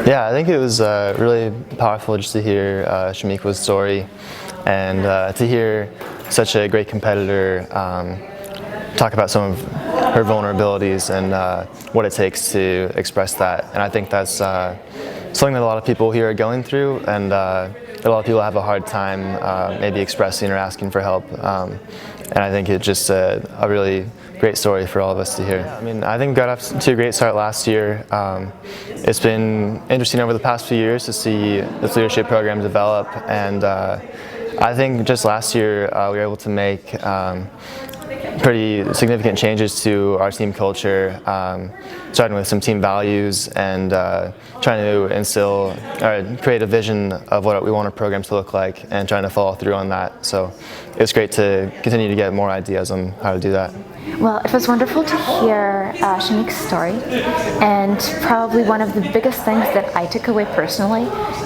Yeah, I think it was really powerful just to hear Chamique's story and to hear such a great competitor talk about some of her vulnerabilities and what it takes to express that. And I think that's something that a lot of people here are going through, and a lot of people have a hard time maybe expressing or asking for help. And I think it's just a really great story for all of us to hear. Yeah, I mean, I think we got off to a great start last year. It's been interesting over the past few years to see this leadership program develop, and I think just last year we were able to make pretty significant changes to our team culture, starting with some team values and trying to instill or create a vision of what we want our programs to look like and trying to follow through on that. So it's great to continue to get more ideas on how to do that. Well, it was wonderful to hear Chamique's story, and probably one of the biggest things that I took away personally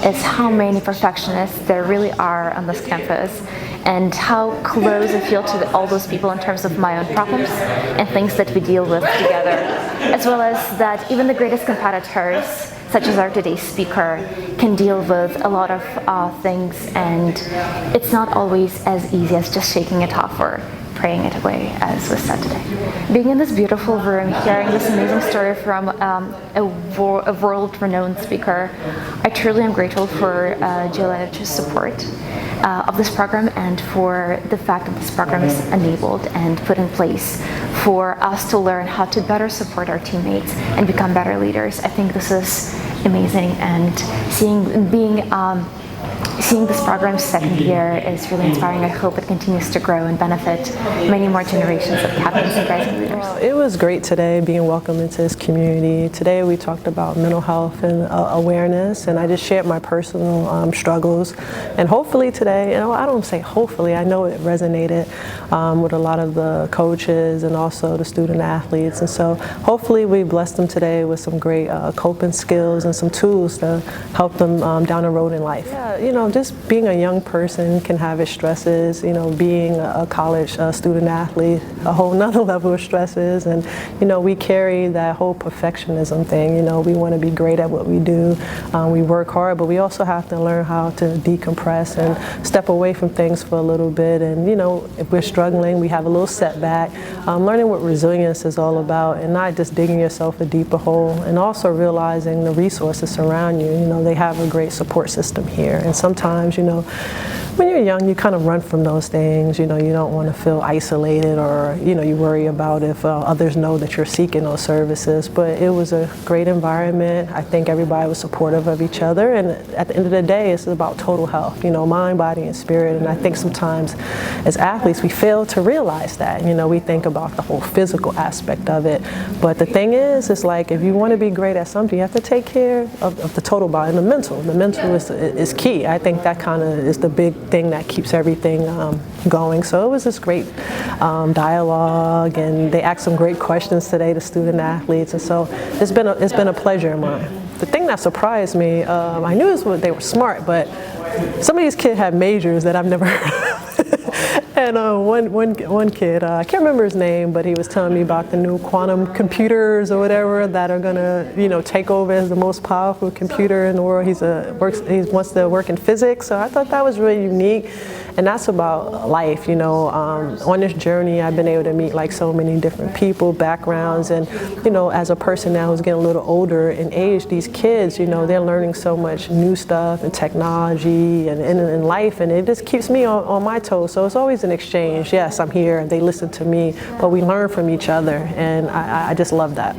is how many perfectionists there really are on this campus, and how close I feel to all those people in terms of my own problems and things that we deal with together, as well as that even the greatest competitors, such as our today's speaker, can deal with a lot of things, and it's not always as easy as just shaking it off or praying it away, as was said today. Being in this beautiful room, hearing this amazing story from a world-renowned speaker, I truly am grateful for Gilead's support of this program, and for the fact that this program is enabled and put in place for us to learn how to better support our teammates and become better leaders. I think this is amazing, and seeing this program's second year is really inspiring. I hope it continues to grow and benefit many more generations of captains and rising leaders. Well, it was great today being welcomed into this community. Today we talked about mental health and awareness, and I just shared my personal struggles. And hopefully today, I don't say hopefully, I know it resonated with a lot of the coaches and also the student athletes. And so hopefully we blessed them today with some great coping skills and some tools to help them down the road in life. Yeah, just being a young person can have its stresses. Being a college student athlete, a whole nother level of stresses. And we carry that whole perfectionism thing. We want to be great at what we do. We work hard, but we also have to learn how to decompress and step away from things for a little bit. And if we're struggling, we have a little setback. Learning what resilience is all about, and not just digging yourself a deeper hole, and also realizing the resources surround you. They have a great support system here. And sometimes, when you're young, you kind of run from those things. You don't want to feel isolated, or you worry about if others know that you're seeking those services. But it was a great environment. I think everybody was supportive of each other, and at the end of the day, it's about total health. Mind, body, and spirit. And I think sometimes, as athletes, we fail to realize that. We think about the whole physical aspect of it, but the thing is like, if you want to be great at something, you have to take care of the total body and the mental. The mental is key. I think that kind of is the big thing that keeps everything going. So it was this great dialogue, and they asked some great questions today, the student athletes, and so it's been a pleasure of mine. The thing that surprised me, I knew they were smart, but some of these kids had majors that I've never heard of. And one kid, I can't remember his name, but he was telling me about the new quantum computers or whatever that are gonna, take over as the most powerful computer in the world. He wants to work in physics, so I thought that was really unique. And that's about life, on this journey I've been able to meet like so many different people, backgrounds, and as a person now who's getting a little older in age, these kids, they're learning so much new stuff and technology and in life, and it just keeps me on my toes. So it's always an exchange. Yes, I'm here, they listen to me, but we learn from each other, and I just love that.